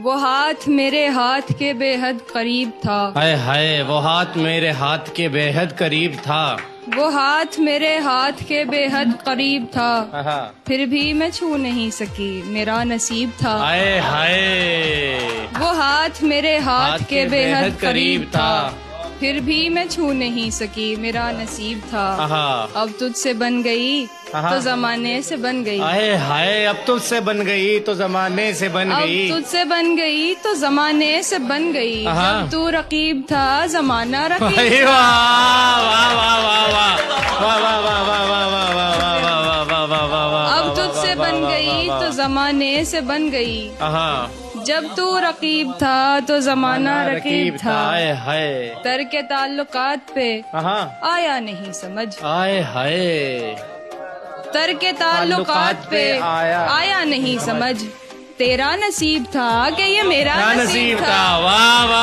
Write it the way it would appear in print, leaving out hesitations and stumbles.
वो हाथ मेरे हाथ के बेहद करीब था। हाय हाय, वो हाथ मेरे हाथ के बेहद करीब था। वो हाथ मेरे हाथ के बेहद करीब था, आहा। फिर भी मैं छू नहीं सकी, मेरा नसीब था। हाय हाय, वो हाथ मेरे हाथ के बेहद करीब था, था। फिर भी मैं छू नहीं सकी, मेरा नसीब था। आहा। अब तुझसे बन गई तो जमाने से बन गई। हाय हाय, अब तुझसे बन गई तो जमाने से बन अब गई। तुझसे बन गई तो जमाने से बन गई। आहा। जब तू रकीब था जमाना रकीब अरे था। वाह वाह वाह वाह वाह वाह वाह वाह वाह वाह वाह वाह वाह वाह वाह वाह वाह वाह। अब तुझसे बन गई तो जमाने से बन गई। आहा। जब तू रकीब था तो जमाना रकीब था। हाय हाय। तरके ताल्लुकात पे आहा। आया नहीं समझ। हाय हाय, तरके ताल्लुकात पे आया नहीं समझ। तेरा नसीब था कि ये मेरा क्या नसीब था। वाह वाह